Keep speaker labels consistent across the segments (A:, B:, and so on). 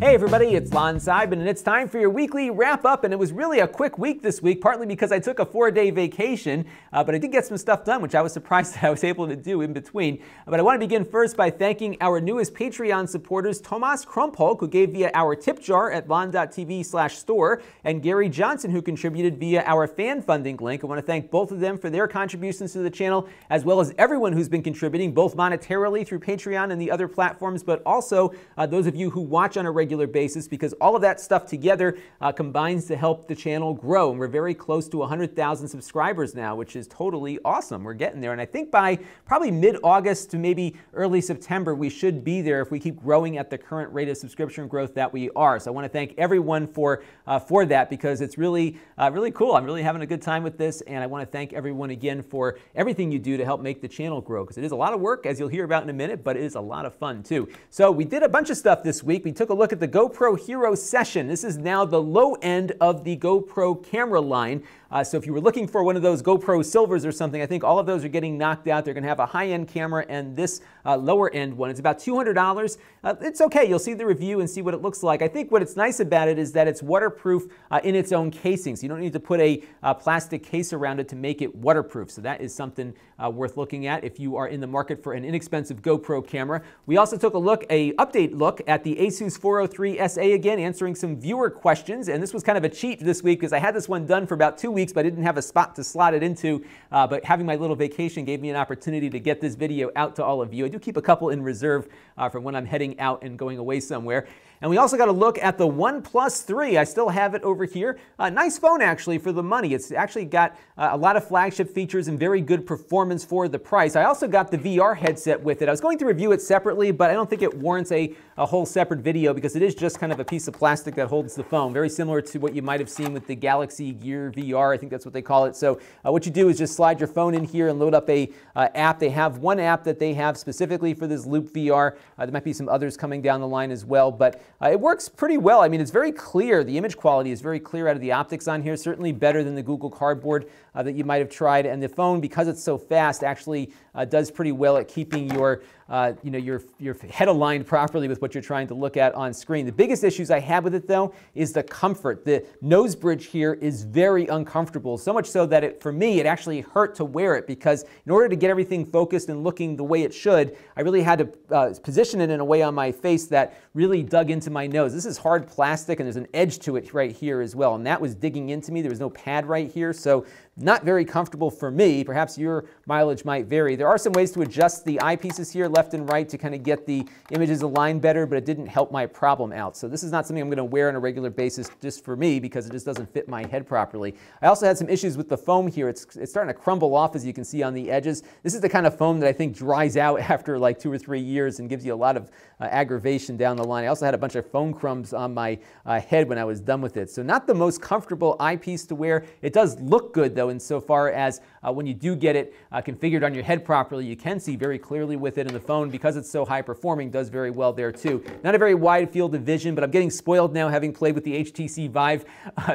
A: Hey everybody, it's Lon.TV, and it's time for your weekly wrap-up, and it was really a quick week this week, partly because I took a 4-day vacation, but I did get some stuff done, which I was surprised that I was able to do in between. But I want to begin first by thanking our newest Patreon supporters, Tomas Krumpholk, who gave via our tip jar at Lon.TV/store, and Gary Johnson, who contributed via our fan funding link. I want to thank both of them for their contributions to the channel, as well as everyone who's been contributing, both monetarily through Patreon and the other platforms, but also those of you who watch on a regular basis, because all of that stuff together combines to help the channel grow. And we're very close to 100,000 subscribers now, which is totally awesome. We're getting there. And I think by probably mid-August to maybe early September, we should be there if we keep growing at the current rate of subscription growth that we are. So I want to thank everyone for that, because it's really, really cool. I'm really having a good time with this. And I want to thank everyone again for everything you do to help make the channel grow, because it is a lot of work, as you'll hear about in a minute, but it is a lot of fun too. So we did a bunch of stuff this week. We took a look at the GoPro Hero Session. This is now the low end of the GoPro camera line. So if you were looking for one of those GoPro Silvers or something, I think all of those are getting knocked out. They're going to have a high-end camera, and this lower end one, it's about $200. It's okay. You'll see the review and see what it looks like. I think what's nice about it is that it's waterproof in its own casing. So you don't need to put a plastic case around it to make it waterproof. So that is something worth looking at if you are in the market for an inexpensive GoPro camera. We also took a look, update look at the Asus 403 SA again, answering some viewer questions. And this was kind of a cheat this week, because I had this one done for about 2 weeks, but I didn't have a spot to slot it into. But having my little vacation gave me an opportunity to get this video out to all of you. I do keep a couple in reserve for when I'm heading out and going away somewhere. And we also got a look at the OnePlus 3. I still have it over here. Nice phone, actually, for the money. It's actually got a lot of flagship features and very good performance for the price. I also got the VR headset with it. I was going to review it separately, but I don't think it warrants a whole separate video, because it is just kind of a piece of plastic that holds the phone, very similar to what you might have seen with the Galaxy Gear VR. I think that's what they call it. So what you do is just slide your phone in here and load up a app. They have one app that they have specifically for this Loop VR. There might be some others coming down the line as well, but it works pretty well. I mean, it's very clear. The image quality is very clear out of the optics on here, certainly better than the Google Cardboard that you might have tried. And the phone, because it's so fast, actually does pretty well at keeping your head aligned properly with what you're trying to look at on screen. The biggest issues I have with it, though, is the comfort. The nose bridge here is very uncomfortable, so much so that for me, it actually hurt to wear it, because in order to get everything focused and looking the way it should, I really had to position it in a way on my face that really dug into my nose. This is hard plastic, and there's an edge to it right here as well, and that was digging into me. There was no pad right here, so not very comfortable for me. Perhaps your mileage might vary. There are some ways to adjust the eyepieces here left and right to kind of get the images aligned better, but it didn't help my problem out. So this is not something I'm going to wear on a regular basis just for me, because it just doesn't fit my head properly. I also had some issues with the foam here. It's starting to crumble off, as you can see on the edges. This is the kind of foam that I think dries out after like 2 or 3 years and gives you a lot of aggravation down the line. I also had a bunch of foam crumbs on my head when I was done with it. So not the most comfortable eyepiece to wear. It does look good, though, insofar as when you do get it configured on your head properly, you can see very clearly with it, in the phone, because it's so high performing, does very well there too. Not a very wide field of vision, but I'm getting spoiled now, having played with the HTC Vive.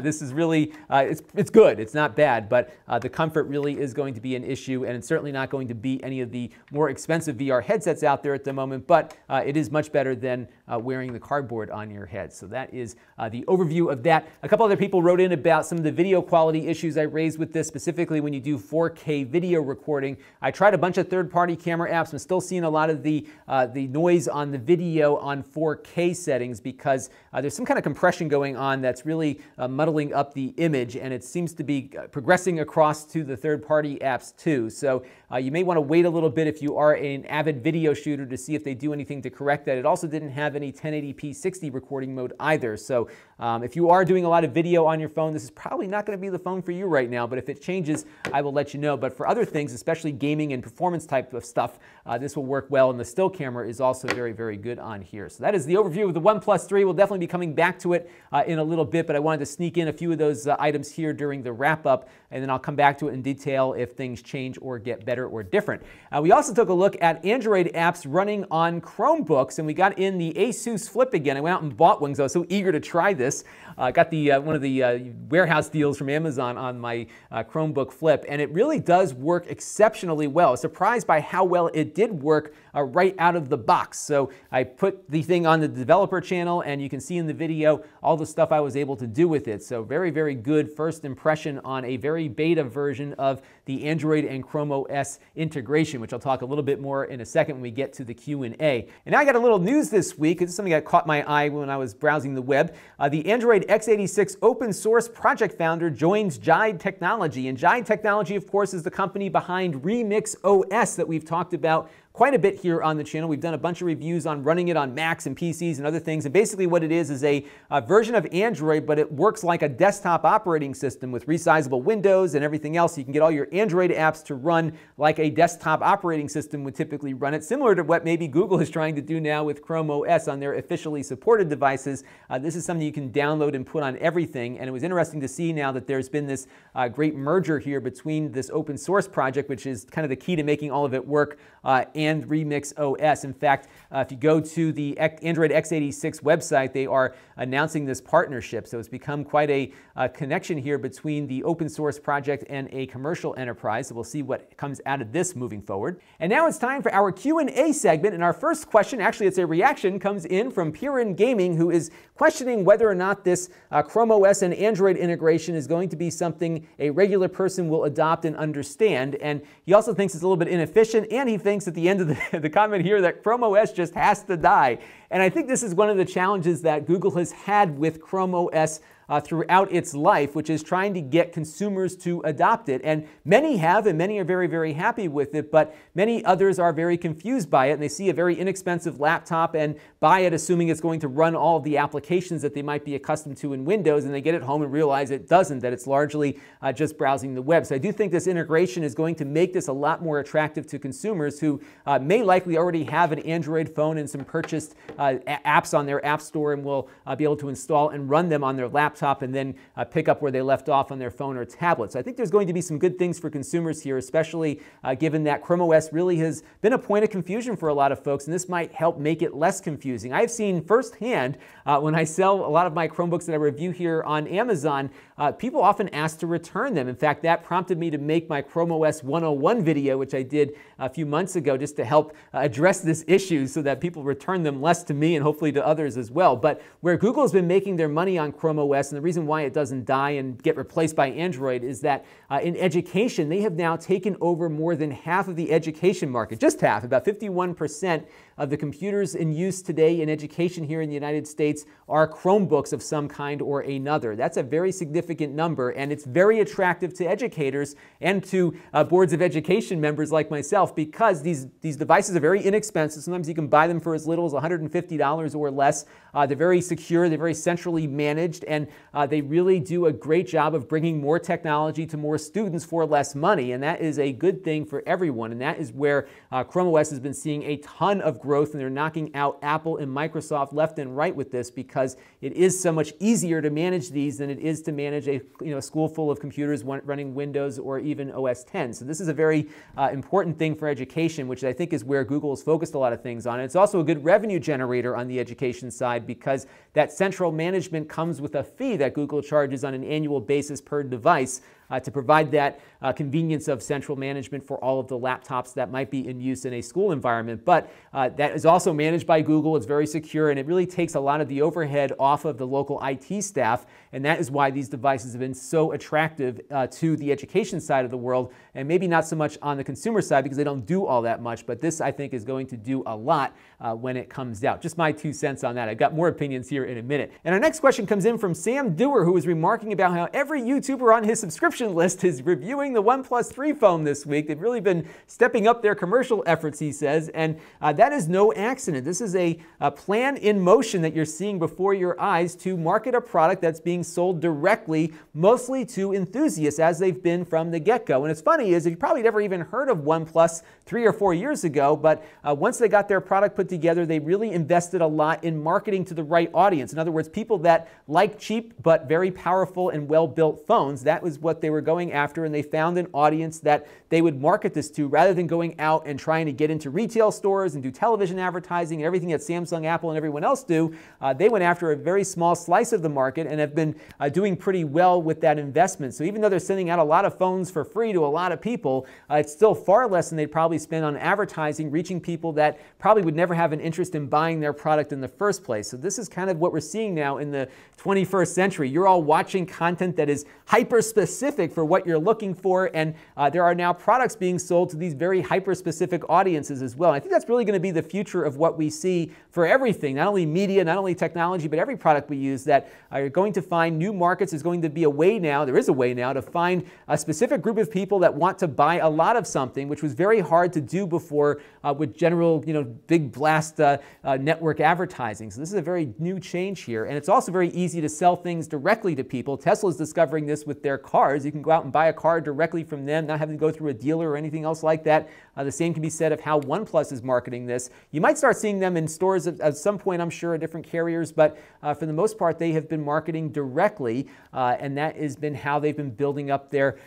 A: This is really, it's good. It's not bad, but the comfort really is going to be an issue, and it's certainly not going to beat any of the more expensive VR headsets out there at the moment, but it is much better than wearing the cardboard on your head. So that is the overview of that. A couple other people wrote in about some of the video quality issues I raised with this, specifically when you do 4K video recording. I tried a bunch of third-party camera apps. I'm still seeing a lot of the noise on the video on 4K settings, because there's some kind of compression going on that's really muddling up the image, and it seems to be progressing across to the third-party apps too. So you may want to wait a little bit if you are an avid video shooter to see if they do anything to correct that. It also didn't have any 1080p 60 recording mode either. So if you are doing a lot of video on your phone, this is probably not going to be the phone for you right now, but if it changes, I will let you know. But for other things, especially gaming and performance type of stuff, this will work well, and the still camera is also very, very good on here. So that is the overview of the OnePlus 3. We'll definitely be coming back to it in a little bit, but I wanted to sneak in a few of those items here during the wrap-up, and then I'll come back to it in detail if things change or get better or different. We also took a look at Android apps running on Chromebooks, and we got in the Asus Flip again. I went out and bought one because I was so eager to try this. this. I got the one of the warehouse deals from Amazon on my Chromebook Flip, and it really does work exceptionally well. I was surprised by how well it did work right out of the box. So I put the thing on the developer channel, and you can see in the video all the stuff I was able to do with it. So very, very good first impression on a very beta version of the Android and ChromeOS integration, which I'll talk a little bit more in a second when we get to the Q&A. And now I got a little news this week. This is something that caught my eye when I was browsing the web. The Android x86 open source project founder joins Jide Technology. And Jide Technology, of course, is the company behind RemixOS that we've talked about quite a bit here on the channel. We've done a bunch of reviews on running it on Macs and PCs and other things. And basically what it is a version of Android, but it works like a desktop operating system with resizable windows and everything else. You can get all your Android apps to run like a desktop operating system would typically run it, similar to what maybe Google is trying to do now with ChromeOS on their officially supported devices. This is something you can download and put on everything. And it was interesting to see now that there's been this great merger here between this open source project, which is kind of the key to making all of it work, and RemixOS. In fact, if you go to the Android x86 website, they are announcing this partnership. So it's become quite a connection here between the open source project and a commercial enterprise. So we'll see what comes out of this moving forward. And now it's time for our Q&A segment. And our first question, actually it's a reaction, comes in from Piran Gaming, who is questioning whether or not this ChromeOS and Android integration is going to be something a regular person will adopt and understand. And he also thinks it's a little bit inefficient, and he thinks at the end of the comment here that ChromeOS just has to die. And I think this is one of the challenges that Google has had with ChromeOS throughout its life, which is trying to get consumers to adopt it. And many have, and many are very, very happy with it, but many others are very confused by it, and they see a very inexpensive laptop and buy it assuming it's going to run all of the applications that they might be accustomed to in Windows, and they get it home and realize it doesn't, that it's largely just browsing the web. So I do think this integration is going to make this a lot more attractive to consumers who may likely already have an Android phone and some purchased apps on their app store, and will be able to install and run them on their laptop and then pick up where they left off on their phone or tablet. So I think there's going to be some good things for consumers here, especially given that ChromeOS really has been a point of confusion for a lot of folks, and this might help make it less confusing. I've seen firsthand when I sell a lot of my Chromebooks that I review here on Amazon, people often ask to return them. In fact, that prompted me to make my ChromeOS 101 video, which I did a few months ago, just to help address this issue so that people return them less to me and hopefully to others as well. But where Google has been making their money on ChromeOS, and the reason why it doesn't die and get replaced by Android, is that in education, they have now taken over more than half of the education market, just half, about 51% of the computers in use today in education here in the United States are Chromebooks of some kind or another. That's a very significant number, and it's very attractive to educators and to boards of education members like myself, because these devices are very inexpensive. Sometimes you can buy them for as little as $150 or less. They're very secure, they're very centrally managed, and they really do a great job of bringing more technology to more students for less money, and that is a good thing for everyone. And that is where ChromeOS has been seeing a ton of growth, and they're knocking out Apple and Microsoft left and right with this, because it is so much easier to manage these than it is to manage a school full of computers running Windows or even OS X. So this is a very important thing for education, which I think is where Google has focused a lot of things on. And it's also a good revenue generator on the education side, because that central management comes with a fee that Google charges on an annual basis per device to provide that convenience of central management for all of the laptops that might be in use in a school environment. But that is also managed by Google. It's very secure, and it really takes a lot of the overhead off of the local IT staff, and that is why these devices have been so attractive to the education side of the world, and maybe not so much on the consumer side because they don't do all that much, but this I think is going to do a lot when it comes out. Just my 2 cents on that. I've got more opinions here in a minute. And our next question comes in from Sam Dewar, who was remarking about how every YouTuber on his subscription list is reviewing the OnePlus 3 phone this week. They've really been stepping up their commercial efforts, he says, and that is no accident. This is a plan in motion that you're seeing before your eyes to market a product that's being sold directly, mostly to enthusiasts, as they've been from the get-go. And it's funny is, you probably never even heard of OnePlus 3 or 4 years ago, but once they got their product put together, they really invested a lot in marketing to the right audience. In other words, people that like cheap but very powerful and well-built phones. That was what they were going after, and they found found an audience that they would market this to rather than going out and trying to get into retail stores and do television advertising and everything that Samsung, Apple, and everyone else do. They went after a very small slice of the market and have been doing pretty well with that investment. So even though they're sending out a lot of phones for free to a lot of people, it's still far less than they'd probably spend on advertising, reaching people that probably would never have an interest in buying their product in the first place. So this is kind of what we're seeing now in the 21st century. You're all watching content that is hyper-specific for what you're looking for, and there are now products being sold to these very hyper-specific audiences as well. And I think that's really going to be the future of what we see for everything, not only media, not only technology, but every product we use, that are going to find new markets. There's going to be a way now, there is a way now, to find a specific group of people that want to buy a lot of something, which was very hard to do before with general, big blast network advertising. So this is a very new change here, and it's also very easy to sell things directly to people. Tesla's discovering this with their cars. You can go out and buy a car directly from them, not having to go through a dealer or anything else like that. The same can be said of how OnePlus is marketing this. You might start seeing them in stores at some point, I'm sure, at different carriers, but for the most part, they have been marketing directly, and that has been how they've been building up their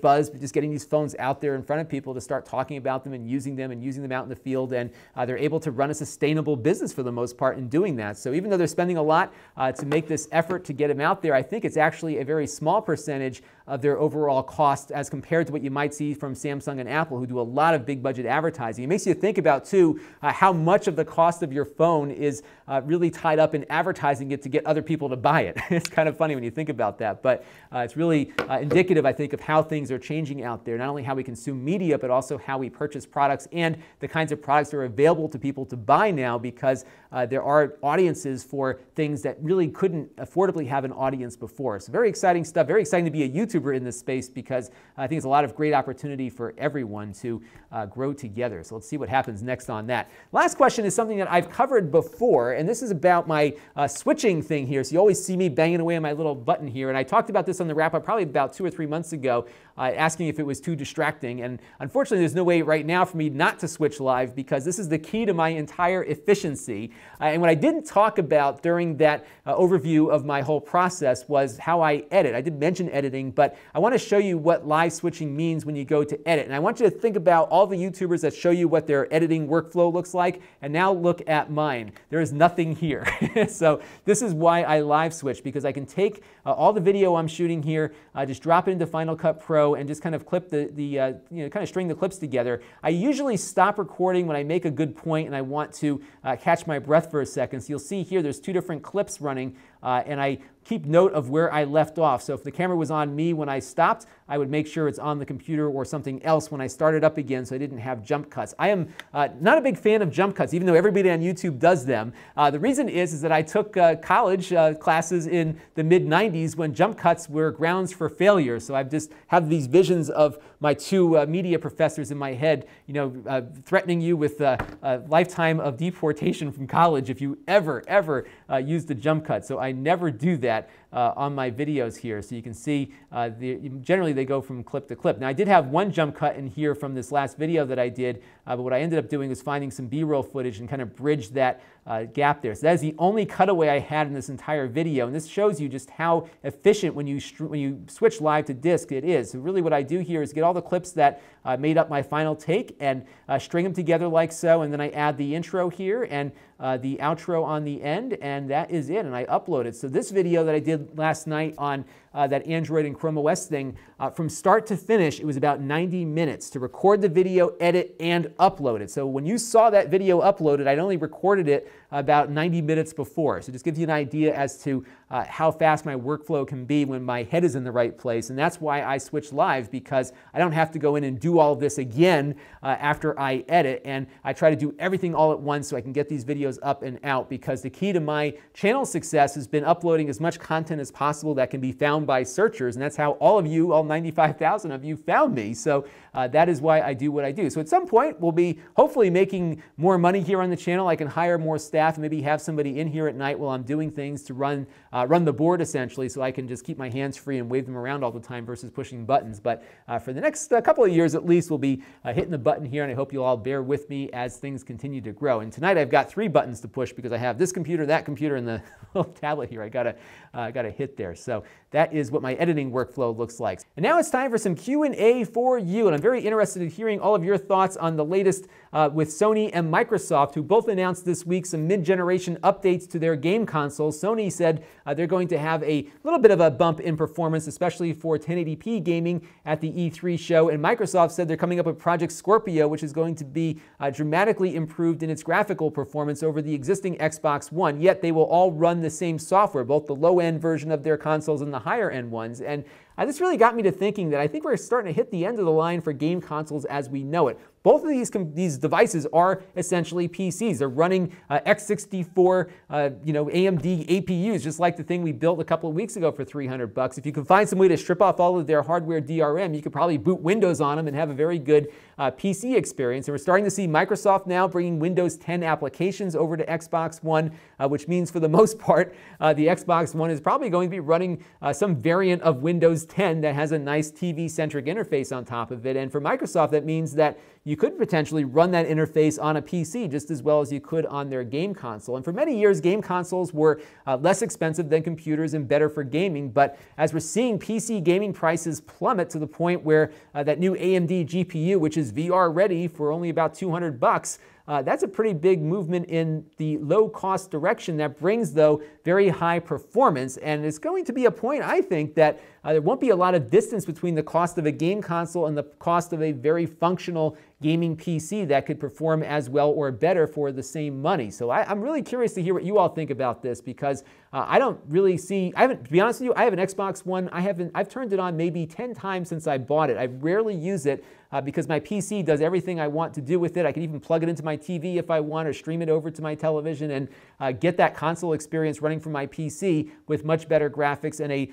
A: buzz, just getting these phones out there in front of people to start talking about them and using them out in the field, and they're able to run a sustainable business for the most part in doing that. So even though they're spending a lot to make this effort to get them out there, I think it's actually a very small percentage of their overall cost as compared to what you might see from Samsung and Apple, who do a lot of big budget advertising. It makes you think about, too, how much of the cost of your phone is really tied up in advertising it to get other people to buy it. It's kind of funny when you think about that, but it's really indicative, I think, of how things are changing out there, not only how we consume media, but also how we purchase products and the kinds of products that are available to people to buy now, because there are audiences for things that really couldn't affordably have an audience before. So very exciting stuff, very exciting to be a YouTuber in this space, because I think it's a lot of great opportunity for everyone to grow together. So let's see what happens next on that. Last question is something that I've covered before, and this is about my switching thing here. So you always see me banging away on my little button here, and I talked about this on the Wrap-Up probably about 2 or 3 months ago, asking if it was too distracting. And unfortunately, there's no way right now for me not to switch live, because this is the key to my entire efficiency. And what I didn't talk about during that overview of my whole process was how I edit. I did mention editing, but I want to show you what live switching means when you go to edit. And I want you to think about all the YouTubers that show you what their editing workflow looks like, and now look at mine. There is nothing here. So this is why I live switch, because I can take all the video I'm shooting here, just drop it into Final Cut Pro, and just kind of clip kind of string the clips together. I usually stop recording when I make a good point and I want to catch my breath for a second. So you'll see here there's 2 different clips running, and I keep note of where I left off. So if the camera was on me when I stopped, I would make sure it's on the computer or something else when I started up again, so I didn't have jump cuts. I am not a big fan of jump cuts, even though everybody on YouTube does them. The reason is that I took college classes in the mid-90s when jump cuts were grounds for failure. So I just have these visions of my 2 media professors in my head, threatening you with a lifetime of deportation from college if you ever use the jump cut. So I never do that on my videos here. So you can see generally they go from clip to clip. Now I did have one jump cut in here from this last video that I did, but what I ended up doing was finding some B-roll footage and kind of bridge that gap there. So that is the only cutaway I had in this entire video, and this shows you just how efficient when you switch live to disk it is. So really what I do here is get all the clips that made up my final take and string them together like so, and then I add the intro here and the outro on the end, and that is it, and I upload it. So this video that I did last night on that Android and ChromeOS thing, from start to finish, it was about 90 minutes to record the video, edit, and upload it. So when you saw that video uploaded, I'd only recorded it about 90 minutes before. So just gives you an idea as to how fast my workflow can be when my head is in the right place. And that's why I switch live, because I don't have to go in and do all of this again after I edit. And I try to do everything all at once so I can get these videos up and out, because the key to my channel success has been uploading as much content as possible that can be found by searchers. And that's how all of you, all 95,000 of you, found me. So that is why I do what I do. So at some point, we'll be hopefully making more money here on the channel. I can hire more staff and maybe have somebody in here at night while I'm doing things to run run the board essentially, so I can just keep my hands free and wave them around all the time versus pushing buttons. But for the next couple of years at least, we'll be hitting the button here, and I hope you'll all bear with me as things continue to grow. And tonight I've got 3 buttons to push because I have this computer, that computer, and the little tablet here I gotta hit there. So that is what my editing workflow looks like. And now it's time for some Q&A for you, and I'm very interested in hearing all of your thoughts on the latest with Sony and Microsoft, who both announced this week some mid-generation updates to their game consoles. Sony said they're going to have a little bit of a bump in performance, especially for 1080p gaming at the E3 show, and Microsoft said they're coming up with Project Scorpio, which is going to be dramatically improved in its graphical performance over the existing Xbox One, yet they will all run the same software, both the low-end version of their consoles and the higher-end ones. And this really got me to thinking that I think we're starting to hit the end of the line for game consoles as we know it. Both of these devices are essentially PCs. They're running x64, AMD APUs, just like the thing we built a couple of weeks ago for $300. If you can find some way to strip off all of their hardware DRM, you could probably boot Windows on them and have a very good PC experience. And we're starting to see Microsoft now bringing Windows 10 applications over to Xbox One, which means for the most part, the Xbox One is probably going to be running some variant of Windows 10 that has a nice TV-centric interface on top of it. And for Microsoft, that means that you could potentially run that interface on a PC just as well as you could on their game console. And for many years, game consoles were less expensive than computers and better for gaming. But as we're seeing PC gaming prices plummet to the point where that new AMD GPU, which is VR ready for only about $200, that's a pretty big movement in the low-cost direction that brings, though, very high performance. And it's going to be a point, I think, that there won't be a lot of distance between the cost of a game console and the cost of a very functional gaming PC that could perform as well or better for the same money. So I'm really curious to hear what you all think about this, because I don't really see, to be honest with you, I have an Xbox One. I've turned it on maybe 10 times since I bought it. I rarely use it because my PC does everything I want to do with it. I can even plug it into my TV if I want, or stream it over to my television and get that console experience running from my PC with much better graphics and a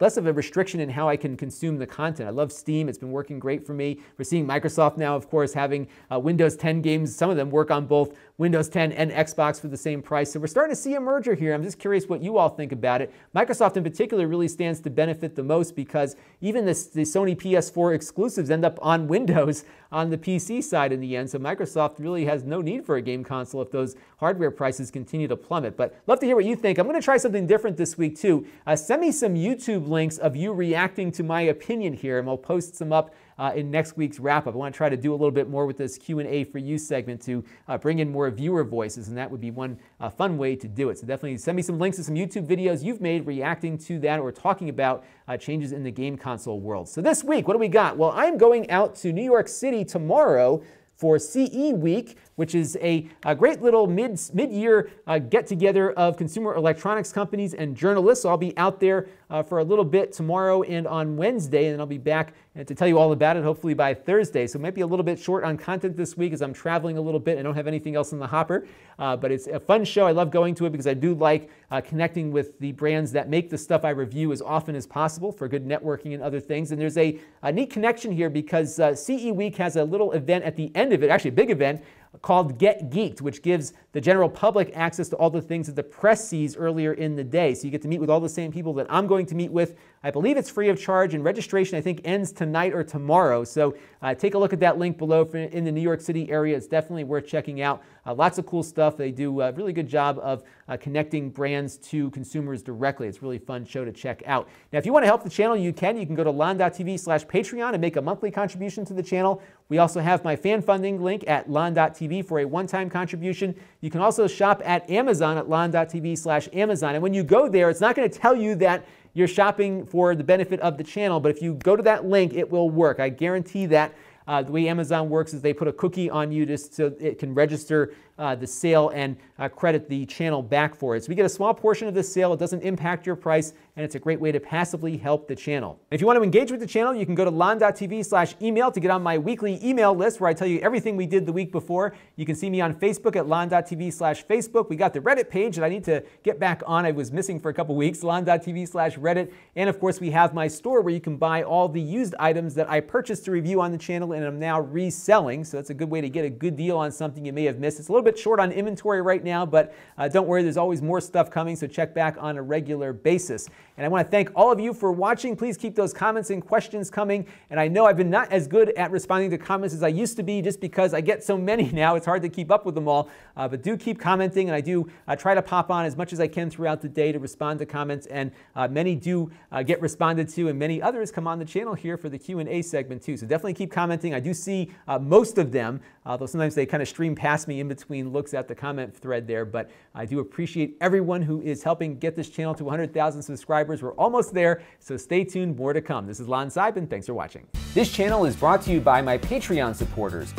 A: less of a restriction in how I can consume the content. I love Steam. It's been working great for me. We're seeing Microsoft now, of course, having Windows 10 games. Some of them work on both Windows 10 and Xbox for the same price. So we're starting to see a merger here. I'm just curious what you all think about it. Microsoft in particular really stands to benefit the most because even the Sony PS4 exclusives end up on Windows on the PC side in the end. So Microsoft really has no need for a game console if those hardware prices continue to plummet. But love to hear what you think. I'm going to try something different this week too. Send me some YouTube links of you reacting to my opinion here, and we'll post some up in next week's wrap-up. I want to try to do a little bit more with this Q&A for you segment to bring in more viewer voices, and that would be one fun way to do it. So definitely send me some links to some YouTube videos you've made reacting to that or talking about changes in the game console world. So this week, what do we got? Well, I'm going out to New York City tomorrow for CE Week, which is a great little mid-year get-together of consumer electronics companies and journalists. So I'll be out there for a little bit tomorrow and on Wednesday, and then I'll be back to tell you all about it, hopefully by Thursday. So it might be a little bit short on content this week as I'm traveling a little bit. I don't have anything else in the hopper, but it's a fun show. I love going to it because I do like connecting with the brands that make the stuff I review as often as possible for good networking and other things. And there's a neat connection here because CE Week has a little event at the end of it, actually a big event, called Get Geeked, which gives the general public access to all the things that the press sees earlier in the day. So you get to meet with all the same people that I'm going to meet with. I believe it's free of charge, and registration, I think, ends tonight or tomorrow. So take a look at that link below in the New York City area. It's definitely worth checking out. Lots of cool stuff. They do a really good job of connecting brands to consumers directly. It's a really fun show to check out. Now, if you want to help the channel, you can. You can go to Lon.TV/Patreon and make a monthly contribution to the channel. We also have my fan funding link at Lon.TV for a one-time contribution. You can also shop at Amazon at Lon.TV/Amazon. And when you go there, it's not going to tell you that you're shopping for the benefit of the channel, but if you go to that link, it will work. I guarantee that. The way Amazon works is they put a cookie on you just so it can register the sale and credit the channel back for it. So we get a small portion of the sale. It doesn't impact your price, and it's a great way to passively help the channel. If you want to engage with the channel, you can go to Lon.TV/email to get on my weekly email list where I tell you everything we did the week before. You can see me on Facebook at Lon.TV/Facebook. We got the Reddit page that I need to get back on. I was missing for a couple weeks, Lon.TV/Reddit. And of course, we have my store where you can buy all the used items that I purchased to review on the channel and I'm now reselling, so that's a good way to get a good deal on something you may have missed. It's a little bit short on inventory right now, but don't worry, there's always more stuff coming, so check back on a regular basis. And I want to thank all of you for watching. Please keep those comments and questions coming. And I know I've been not as good at responding to comments as I used to be, just because I get so many now. It's hard to keep up with them all. But do keep commenting, and I do try to pop on as much as I can throughout the day to respond to comments. And many do get responded to, and many others come on the channel here for the Q&A segment too. So definitely keep commenting. I do see most of them, though sometimes they kind of stream past me in between looks at the comment thread there. But I do appreciate everyone who is helping get this channel to 100,000 subscribers. We're almost there, so stay tuned, more to come. This is Lon.TV, and thanks for watching. This channel is brought to you by my Patreon supporters.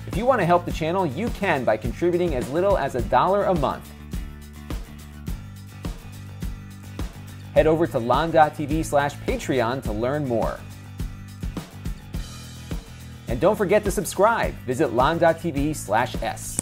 A: If you want to help the channel, you can by contributing as little as $1 a month. Head over to Lon.TV/Patreon to learn more. And don't forget to subscribe. Visit Lon.TV/S.